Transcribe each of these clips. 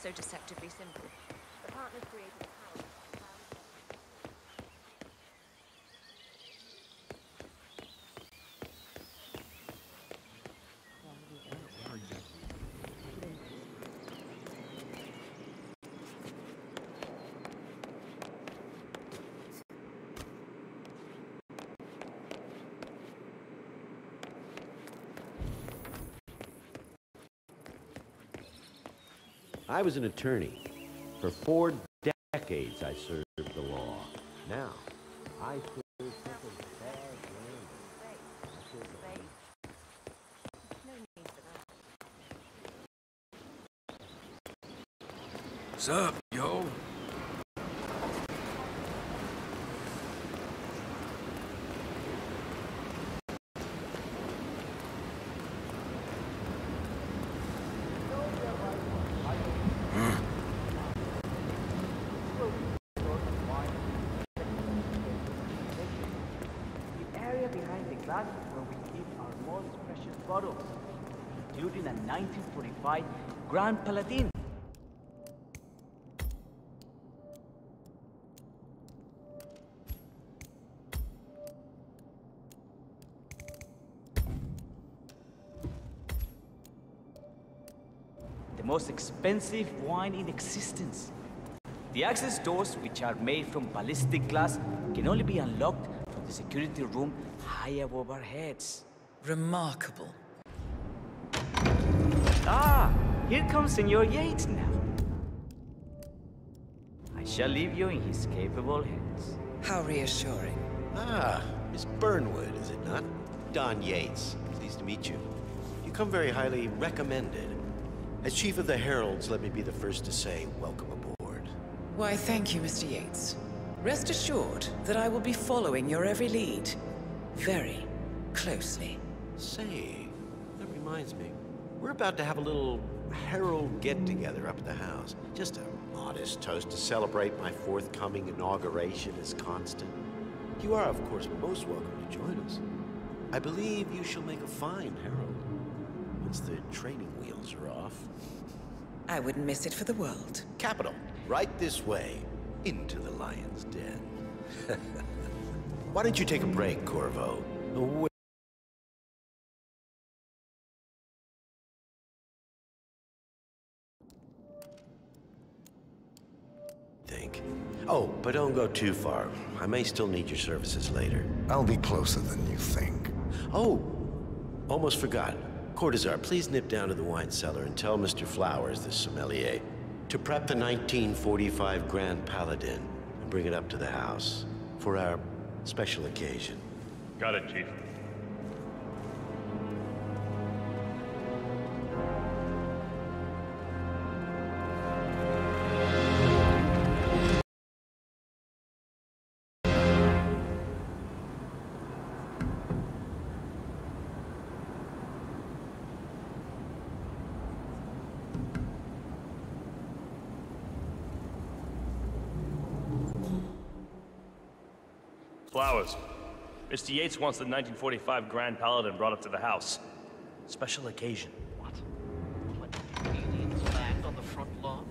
so deceptively simple. The partners created a house. I was an attorney. For 4 decades I served the law. Now, I serve simple bad land. No need for that. What's up, yo? Where we keep our most precious bottles, including a 1945 Grand Paladin. The most expensive wine in existence. The access doors, which are made from ballistic glass, can only be unlocked from the security room high above our heads. Remarkable. Ah, here comes Senor Yates now. I shall leave you in his capable hands. How reassuring. Ah, Miss Burnwood, is it not? Don Yates. Pleased to meet you. You come very highly recommended. As Chief of the Heralds, let me be the first to say welcome aboard. Why, thank you, Mr. Yates. Rest assured that I will be following your every lead. Very closely. Say, that reminds me. We're about to have a little Herald get-together up at the house. Just a modest toast to celebrate my forthcoming inauguration as Constant. You are, of course, most welcome to join us. I believe you shall make a fine Herald, once the training wheels are off. I wouldn't miss it for the world. Capital. Right this way, into the lion's den. Why don't you take a break, Corvo? Think. Oh, but don't go too far. I may still need your services later. I'll be closer than you think. Oh, almost forgot. Cortazar, please nip down to the wine cellar and tell Mr. Flowers, the sommelier, to prep the 1945 Grand Paladin and bring it up to the house for our special occasion. Got it, Chief. Flowers. Mr. Yates wants the 1945 Grand Paladin brought up to the house. Special occasion. What? What, aliens land on the front lawn?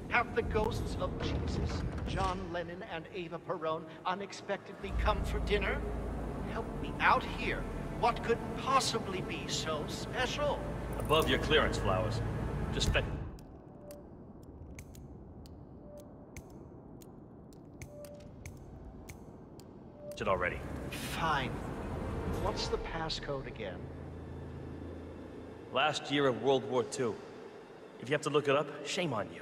Have the ghosts of Jesus, John Lennon, and Eva Perón unexpectedly come for dinner? Help me out here. What could possibly be so special? Above your clearance, Flowers. Just fetch it already. Fine. What's the passcode again? Last year of World War II. If you have to look it up, shame on you.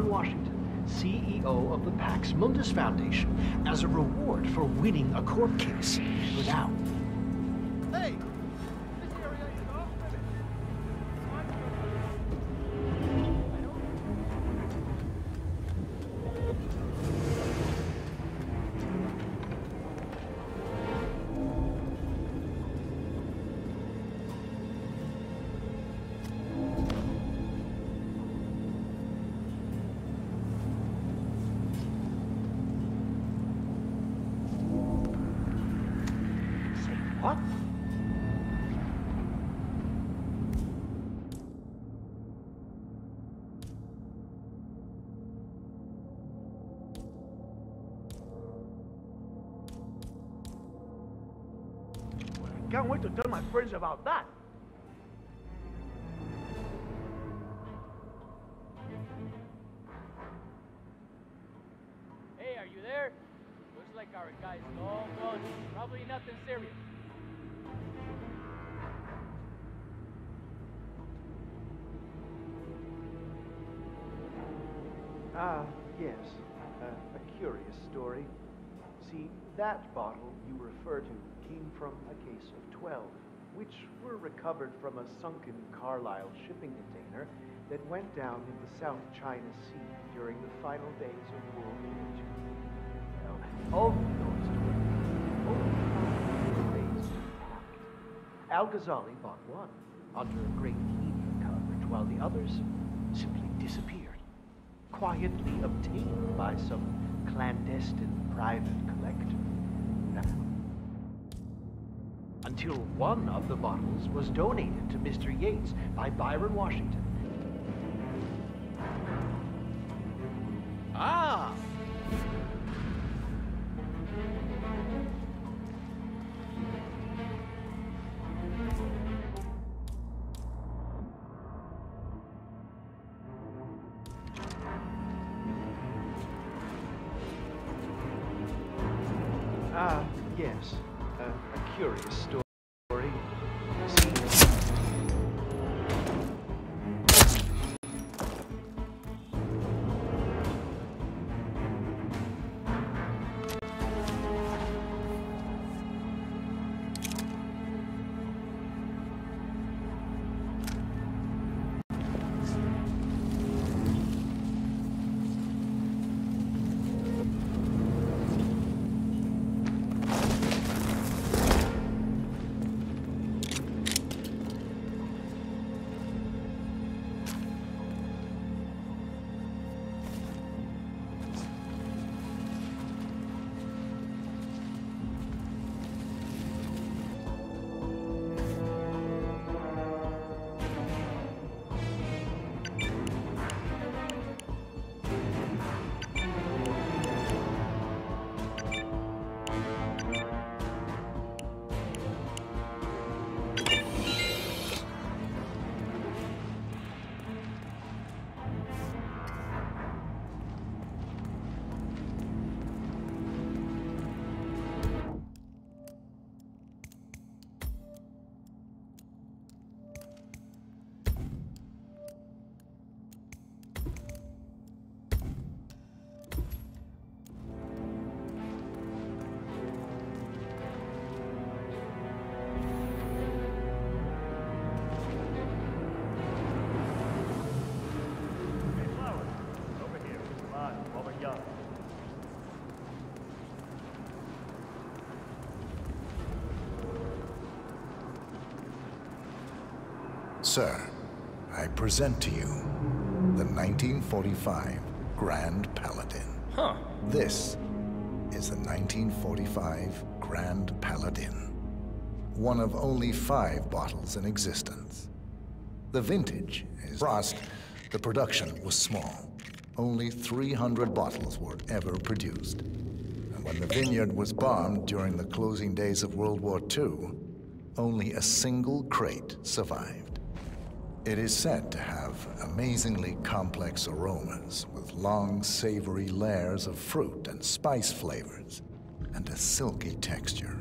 Byron Washington, CEO of the Pax Mundus Foundation, as a reward for winning a court case. Now, hey! This area is off limits. What? Can't wait to tell my friends about that. Hey, are you there? Looks like our guy's long gone. Probably nothing serious. Yes. A curious story. See, that bottle you refer to came from a case of 12, which were recovered from a sunken Carlisle shipping container that went down in the South China Sea during the final days of World War II. Now, of those 12, only 5 remains intact. Al-Ghazali bought one under great media coverage, while the others simply disappeared. Quietly obtained by some clandestine private collector. Until one of the bottles was donated to Mr. Yates by Byron Washington. Ah! Yes. A curious story. Sir, I present to you the 1945 Grand Paladin. Huh. This is the 1945 Grand Paladin, one of only 5 bottles in existence. The vintage is frost. The production was small. Only 300 bottles were ever produced. And when the vineyard was bombed during the closing days of World War II, only a single crate survived. It is said to have amazingly complex aromas with long, savory layers of fruit and spice flavors, and a silky texture.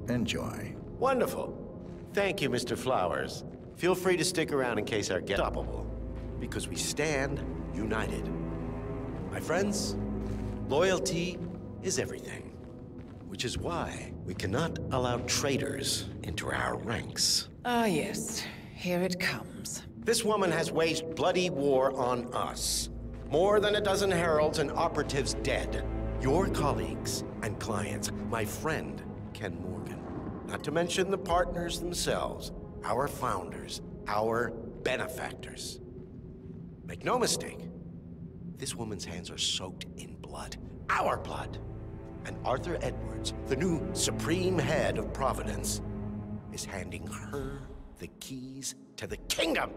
Enjoy. Wonderful. Thank you, Mr. Flowers. Feel free to stick around in case our guest is unstoppable, because we stand united. My friends, loyalty is everything, which is why we cannot allow traitors into our ranks. Ah, yes. Here it comes. This woman has waged bloody war on us. More than a dozen heralds and operatives dead. Your colleagues and clients, my friend, Ken Morgan. Not to mention the partners themselves, our founders, our benefactors. Make no mistake, this woman's hands are soaked in blood. Our blood. And Arthur Edwards, the new supreme head of Providence, is handing her the keys to the kingdom.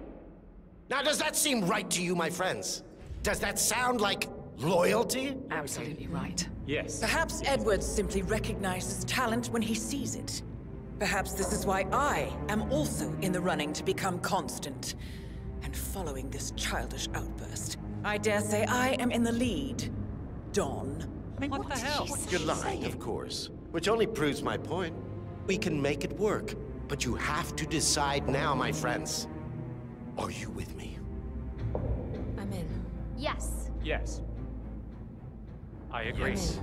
Now, does that seem right to you, my friends? Does that sound like loyalty? Absolutely right. Yes. Perhaps Edwards simply recognizes talent when he sees it. Perhaps this is why I am also in the running to become constant. And following this childish outburst, I dare say I am in the lead. Dawn. I mean, what the hell? You're lying, of course. Which only proves my point. We can make it work. But you have to decide now, my friends. Are you with me? I'm in. Yes. Yes. I agree. Yes.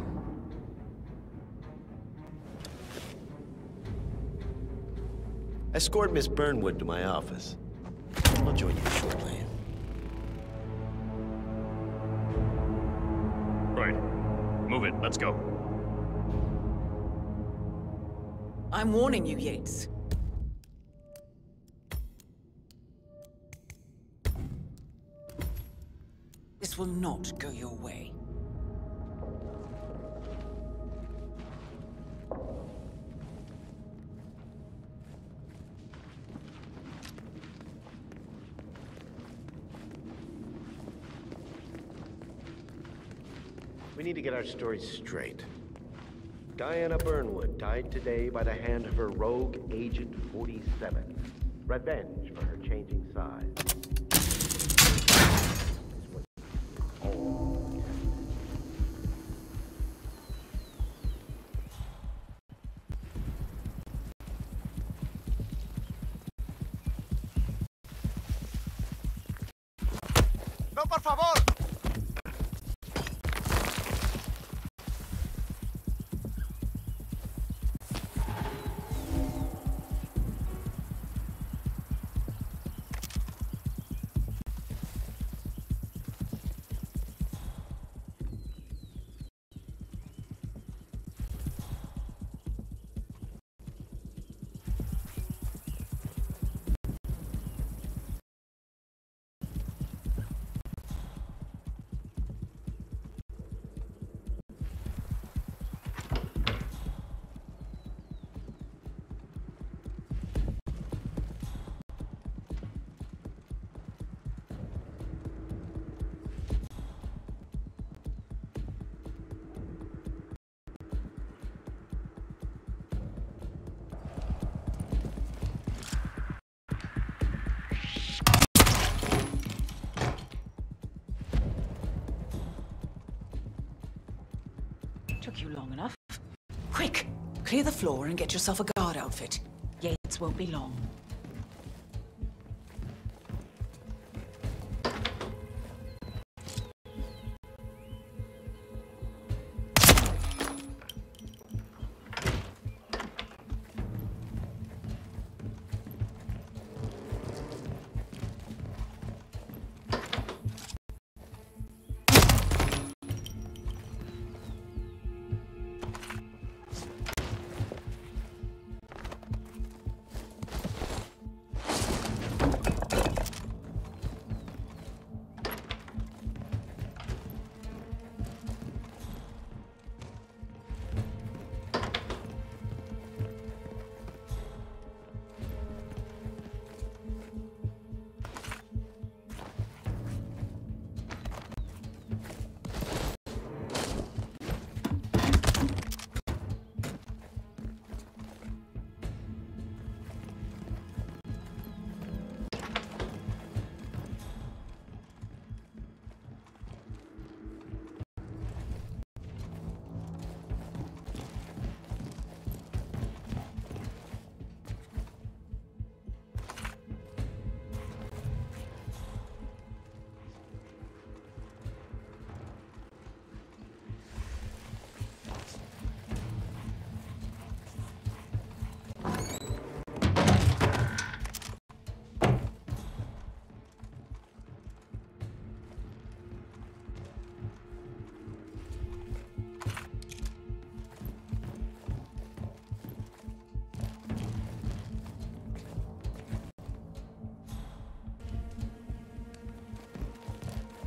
Escort Miss Burnwood to my office. I'll join you shortly. Right. Move it. Let's go. I'm warning you, Yates. This will not go your way. We need to get our stories straight. Diana Burnwood died today by the hand of her rogue Agent 47. Revenge for her changing sides. ¡No, por favor! Took you long enough. Quick! Clear the floor and get yourself a guard outfit. Yates won't be long.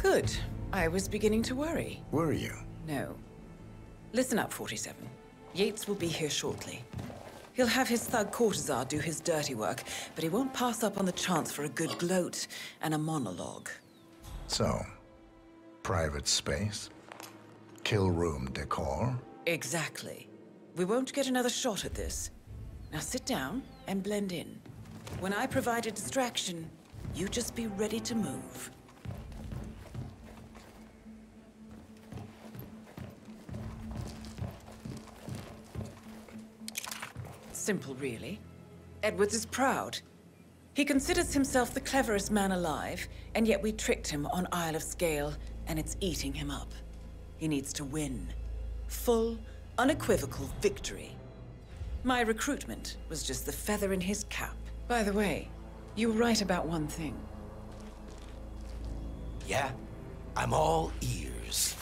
Good. I was beginning to worry. Were you? No. Listen up, 47. Yates will be here shortly. He'll have his thug courtesan do his dirty work, but he won't pass up on the chance for a good gloat and a monologue. So, private space? Kill room decor? Exactly. We won't get another shot at this. Now sit down and blend in. When I provide a distraction, you just be ready to move. Simple, really. Edwards is proud. He considers himself the cleverest man alive, and yet we tricked him on Isle of Scale, and it's eating him up. He needs to win. Full, unequivocal victory. My recruitment was just the feather in his cap. By the way, you were right about one thing. Yeah? I'm all ears.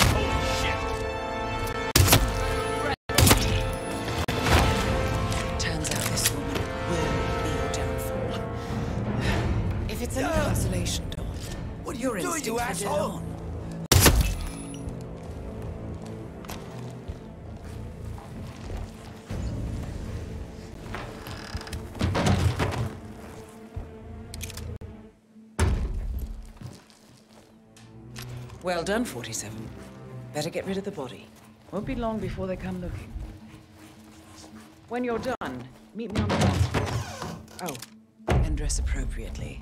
Turns out this woman will be your downfall. If it's any consolation, Dawn, What are your you doing, you instincts are dead asshole? on. Well done, 47. Better get rid of the body. Won't be long before they come looking. When you're done, meet me on the dance floor. Oh, and dress appropriately.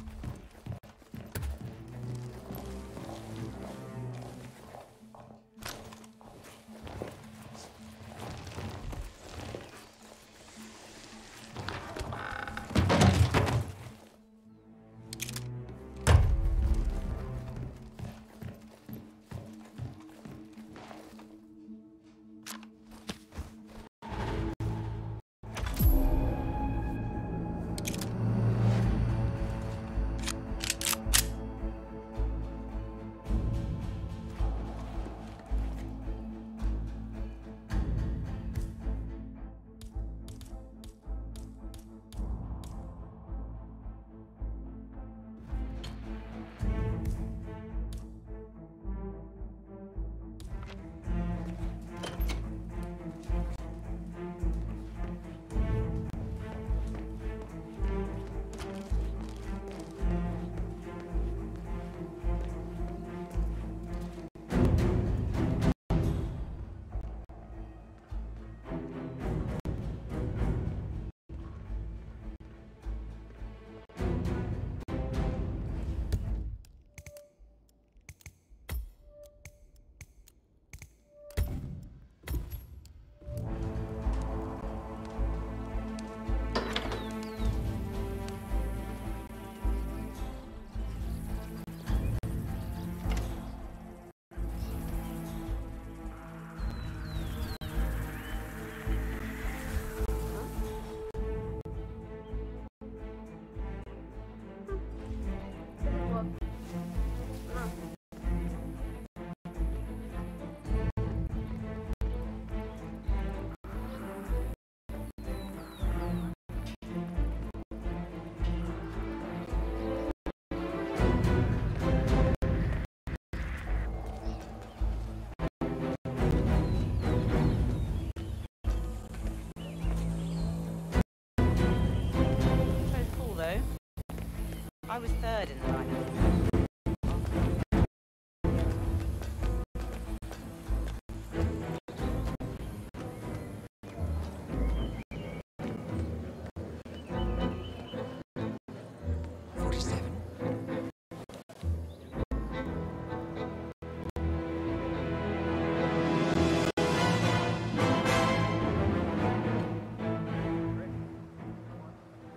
I was third in the lineup.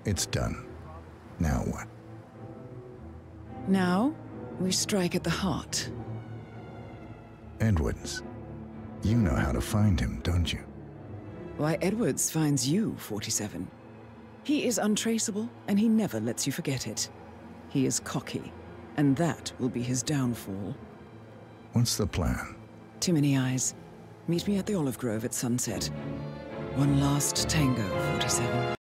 It's done. Now what? Now, we strike at the heart. Edwards. You know how to find him, don't you? Why, Edwards finds you, 47. He is untraceable, and he never lets you forget it. He is cocky, and that will be his downfall. What's the plan? Too many eyes. Meet me at the Olive Grove at sunset. One last tango, 47.